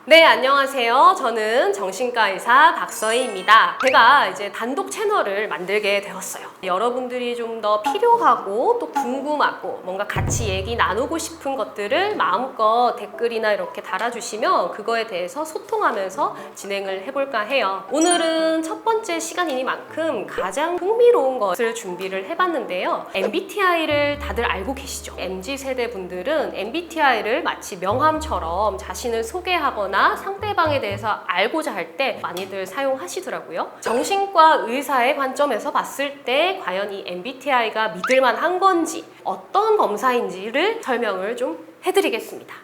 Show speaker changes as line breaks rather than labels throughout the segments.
네, 안녕하세요. 저는 정신과 의사 박서희입니다. 제가 이제 단독 채널을 만들게 되었어요. 여러분들이 좀 더 필요하고 또 궁금하고 뭔가 같이 얘기 나누고 싶은 것들을 마음껏 댓글이나 이렇게 달아주시면 그거에 대해서 소통하면서 진행을 해볼까 해요. 오늘은 첫 번째 시간이니만큼 가장 흥미로운 것을 준비를 해봤는데요. MBTI를 다들 알고 계시죠? MZ세대 분들은 MBTI를 마치 명함처럼 자신을 소개하거나 상대방에 대해서 알고자 할 때 많이들 사용하시더라고요. 정신과 의사의 관점에서 봤을 때 과연 이 MBTI가 믿을만한 건지 어떤 검사인지를 설명을 좀 해드리겠습니다.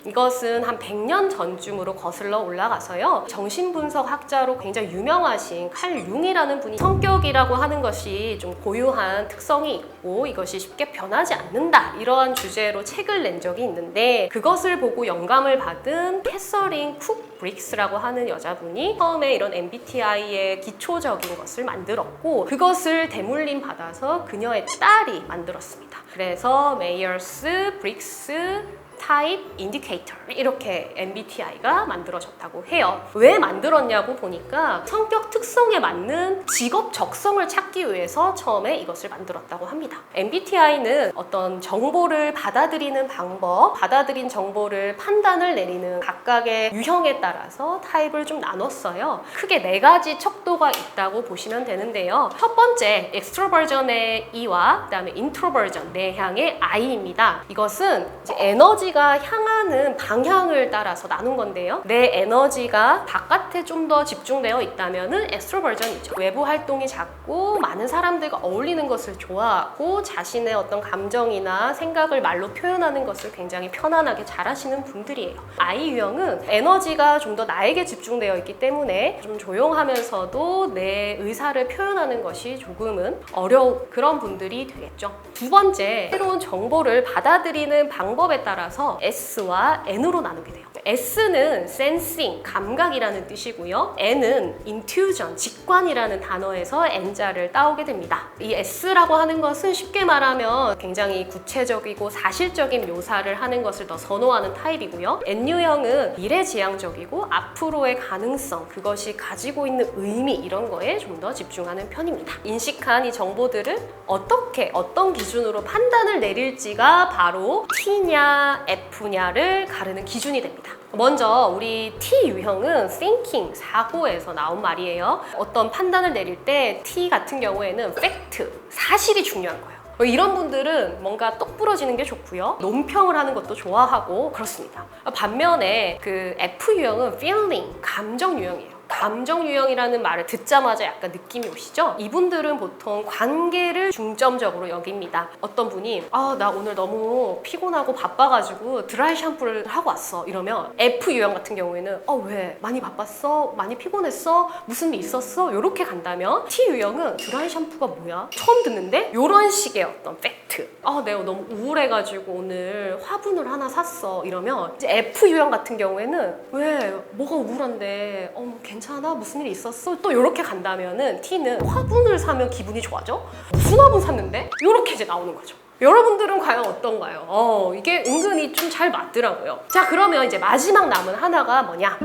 이것은 한 100년 전쯤으로 거슬러 올라가서요. 정신분석학자로 굉장히 유명하신 칼 융이라는 분이 성격이라고 하는 것이 좀 고유한 특성이 있고 이것이 쉽게 변하지 않는다 이러한 주제로 책을 낸 적이 있는데 그것을 보고 영감을 받은 캐서린 쿡 브릭스라고 하는 여자분이 처음에 이런 MBTI의 기초적인 것을 만들었고 그것을 대물림 받아서 그녀의 딸이 만들었습니다. 그래서 메이어스, 브릭스, 타입, 인디케이터 이렇게 MBTI가 만들어졌다고 해요. 왜 만들었냐고 보니까 성격 특성에 맞는 직업 적성을 찾기 위해서 처음에 이것을 만들었다고 합니다. MBTI는 어떤 정보를 받아들이는 방법, 받아들인 정보를 판단을 내리는 각각의 유형에 따라서 타입을 좀 나눴어요. 크게 4가지 척도가 있다고 보시면 되는데요. 첫 번째, 엑스트로버전의 E와 그다음에 인트로버전, 내향의 I입니다. 이것은 이제 에너지가 향하는 방향을 따라서 나눈 건데요. 내 에너지가 바깥에 좀 더 집중되어 있다면은 엑스트로버전이죠. 외부 활동이 작고 많은 사람들과 어울리는 것을 좋아하고 자신의 어떤 감정이나 생각을 말로 표현하는 것을 굉장히 편안하게 잘하시는 분들이에요. I 유형은 에너지가 좀 더 나에게 집중되어 있기 때문에 좀 조용하면서도 내 의사를 표현하는 것이 조금은 어려운 그런 분들이 되겠죠. 두 번째, 새로운 정보를 받아들이는 방법에 따라서 S와 N으로 나누게 돼요. S는 sensing, 감각이라는 뜻이고요. N은 intuition, 직관이라는 단어에서 N자를 따오게 됩니다. 이 S라고 하는 것은 쉽게 말하면 굉장히 구체적이고 사실적인 묘사를 하는 것을 더 선호하는 타입이고요. N유형은 미래지향적이고 앞으로의 가능성, 그것이 가지고 있는 의미 이런 거에 좀 더 집중하는 편입니다. 인식한 이 정보들을 어떻게, 어떤 기준으로 판단을 내릴지가 바로 T냐 F냐를 가르는 기준이 됩니다. 먼저 우리 T 유형은 thinking, 사고에서 나온 말이에요. 어떤 판단을 내릴 때 T 같은 경우에는 fact, 사실이 중요한 거예요. 이런 분들은 뭔가 똑 부러지는 게 좋고요. 논평을 하는 것도 좋아하고 그렇습니다. 반면에 그 F 유형은 feeling, 감정 유형이에요. 감정 유형이라는 말을 듣자마자 약간 느낌이 오시죠? 이분들은 보통 관계를 중점적으로 여깁니다. 어떤 분이 나 오늘 너무 피곤하고 바빠가지고 드라이 샴푸를 하고 왔어 이러면 F 유형 같은 경우에는 왜? 많이 바빴어? 많이 피곤했어? 무슨 일 있었어? 이렇게 간다면 T 유형은 드라이 샴푸가 뭐야? 처음 듣는데? 이런 식의 어떤 팩트. 내가 너무 우울해가지고 오늘 화분을 하나 샀어 이러면 이제 F 유형 같은 경우에는 왜? 뭐가 우울한데? 괜찮아? 무슨 일 있었어? 또 이렇게 간다면은 T는 화분을 사면 기분이 좋아져? 무슨 화분 샀는데? 이렇게 이제 나오는 거죠. 여러분들은 과연 어떤가요? 이게 은근히 좀 잘 맞더라고요. 자, 그러면 이제 마지막 남은 하나가 뭐냐?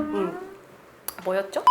뭐였죠?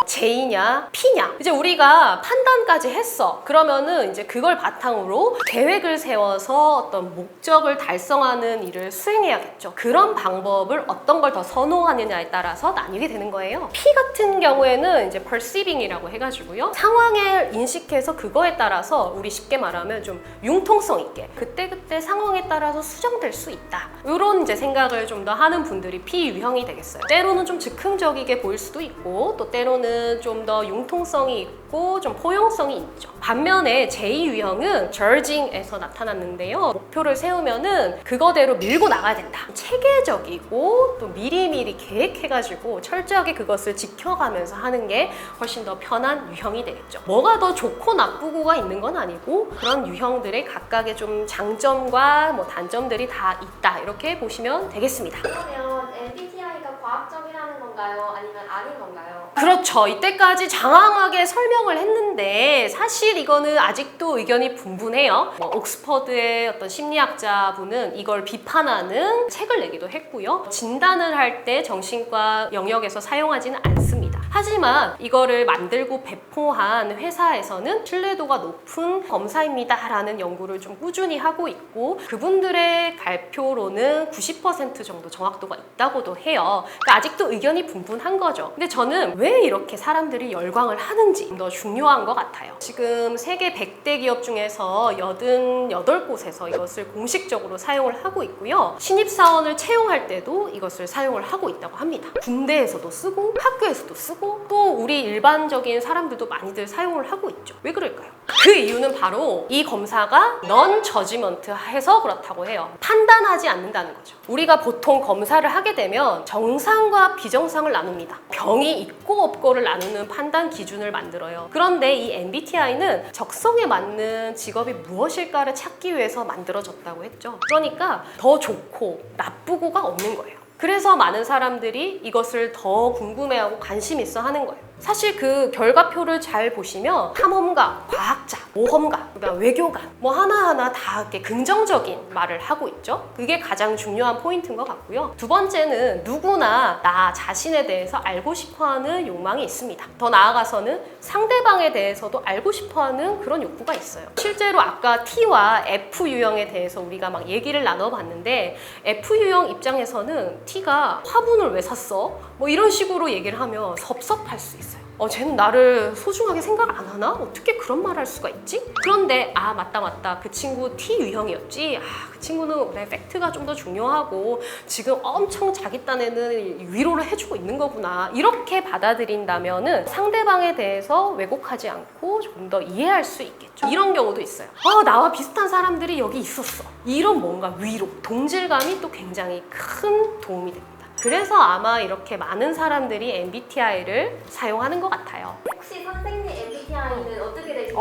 J냐 P냐. 이제 우리가 판단까지 했어. 그러면은 이제 그걸 바탕으로 계획을 세워서 어떤 목적을 달성하는 일을 수행해야겠죠. 그런 방법을 어떤 걸 더 선호하느냐에 따라서 나뉘게 되는 거예요. P 같은 경우에는 이제 perceiving이라고 해가지고요. 상황을 인식해서 그거에 따라서 우리 쉽게 말하면 좀 융통성 있게 그때그때 상황에 따라서 수정될 수 있다. 이런 이제 생각을 좀 더 하는 분들이 P 유형이 되겠어요. 때로는 좀 즉흥적이게 보일 수도 있고 또 때로는 좀 더 융통성이 있고 좀 포용성이 있죠. 반면에 J 유형은 저징에서 나타났는데요. 목표를 세우면은 그거대로 밀고 나가야 된다. 체계적이고 또 미리미리 계획해가지고 철저하게 그것을 지켜가면서 하는 게 훨씬 더 편한 유형이 되겠죠. 뭐가 더 좋고 나쁘고가 있는 건 아니고 그런 유형들의 각각의 좀 장점과 뭐 단점들이 다 있다. 이렇게 보시면 되겠습니다.
그러면 MBTI가 과학적이라는 건가요?
아니면 아닌 건가요? 그렇죠. 이때까지 장황하게 설명을 했는데 사실 이거는 아직도 의견이 분분해요. 옥스퍼드의 어떤 심리학자분은 이걸 비판하는 책을 내기도 했고요. 진단을 할 때 정신과 영역에서 사용하지는 않습니다. 하지만 이거를 만들고 배포한 회사에서는 신뢰도가 높은 검사입니다 라는 연구를 좀 꾸준히 하고 있고, 그분들의 발표로는 90% 정도 정확도가 있다고도 해요. 그러니까 아직도 의견이 분분한 거죠. 근데 저는 왜 이렇게 사람들이 열광을 하는지 더 중요한 것 같아요. 지금 세계 100대 기업 중에서 88곳에서 이것을 공식적으로 사용을 하고 있고요. 신입사원을 채용할 때도 이것을 사용을 하고 있다고 합니다. 군대에서도 쓰고 학교에서도 쓰고 또 우리 일반적인 사람들도 많이들 사용을 하고 있죠. 왜 그럴까요? 그 이유는 바로 이 검사가 non judgment 해서 그렇다고 해요. 판단하지 않는다는 거죠. 우리가 보통 검사를 하게 되면 정상과 비정상을 나눕니다. 병이 있고 없고를 나누는 판단 기준을 만들어요. 그런데 이 MBTI는 적성에 맞는 직업이 무엇일까를 찾기 위해서 만들어졌다고 했죠. 그러니까 더 좋고 나쁘고가 없는 거예요. 그래서 많은 사람들이 이것을 더 궁금해하고 관심 있어 하는 거예요. 사실 그 결과표를 잘 보시면 탐험가, 과학자, 모험가, 그다음 외교관 뭐 하나하나 다 이렇게 긍정적인 말을 하고 있죠. 그게 가장 중요한 포인트인 것 같고요. 두 번째는 누구나 나 자신에 대해서 알고 싶어하는 욕망이 있습니다. 더 나아가서는 상대방에 대해서도 알고 싶어하는 그런 욕구가 있어요. 실제로 아까 T와 F 유형에 대해서 우리가 막 얘기를 나눠봤는데 F 유형 입장에서는 T가 화분을 왜 샀어? 뭐 이런 식으로 얘기를 하면 섭섭할 수 있어요. 쟤는 나를 소중하게 생각 안 하나? 어떻게 그런 말 할 수가 있지? 그런데 맞다 그 친구 T 유형이었지? 그 친구는 내 팩트가 좀 더 중요하고 지금 엄청 자기 딴에는 위로를 해주고 있는 거구나, 이렇게 받아들인다면은 상대방에 대해서 왜곡하지 않고 조금 더 이해할 수 있겠죠. 이런 경우도 있어요. 나와 비슷한 사람들이 여기 있었어, 이런 뭔가 위로, 동질감이 또 굉장히 큰 도움이 됩니다. 그래서 아마 이렇게 많은 사람들이 MBTI를 사용하는 것 같아요.
혹시 선생님 MBTI는 어떻게 되시는지?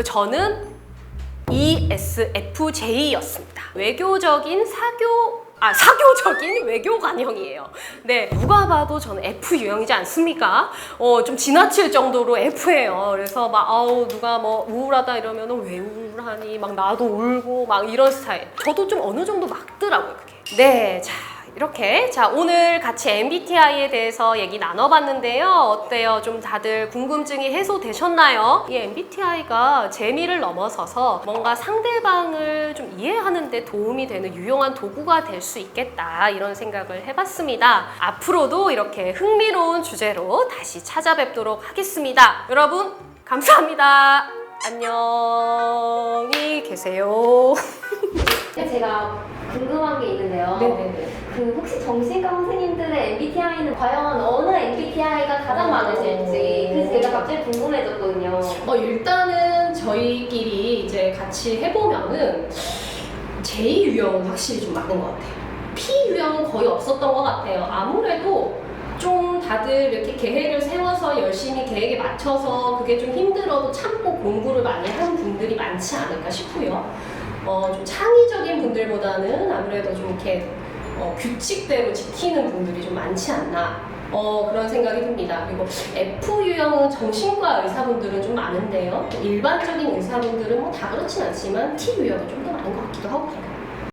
저는 ESFJ였습니다. 외교적인 사교적인 외교관형이에요. 네, 누가 봐도 저는 F 유형이지 않습니까? 좀 지나칠 정도로 F예요. 그래서 막 누가 뭐 우울하다 이러면은 왜 우울하니? 막 나도 울고 막 이런 스타일. 저도 좀 어느 정도 맞더라고요, 그게. 네, 이렇게 오늘 같이 MBTI에 대해서 얘기 나눠봤는데요. 어때요? 좀 다들 궁금증이 해소되셨나요? 이 MBTI가 재미를 넘어서서 뭔가 상대방을 좀 이해하는 데 도움이 되는 유용한 도구가 될 수 있겠다, 이런 생각을 해봤습니다. 앞으로도 이렇게 흥미로운 주제로 다시 찾아뵙도록 하겠습니다. 여러분 감사합니다. 안녕히 계세요.
제가 궁금한 게 있는데요.
네네네.
혹시 정신과 선생님들의 MBTI는 과연 어느 MBTI가 가장 많으실지, 그래서 제가 갑자기 궁금해졌거든요.
일단은 저희끼리 이제 같이 해보면은 J 유형은 확실히 좀 맞는 것 같아요. P 유형은 거의 없었던 것 같아요. 아무래도 좀 다들 이렇게 계획을 세워서 열심히 계획에 맞춰서 그게 좀 힘들어도 참고 공부를 많이 하는 분들이 많지 않을까 싶고요. 좀 창의적인 분들보다는 아무래도 좀 이렇게 규칙대로 지키는 분들이 좀 많지 않나, 그런 생각이 듭니다. 그리고 F 유형은 정신과 의사분들은 좀 많은데요. 일반적인 의사분들은 뭐 다 그렇진 않지만 T 유형이 좀 더 많은 것 같기도 하고.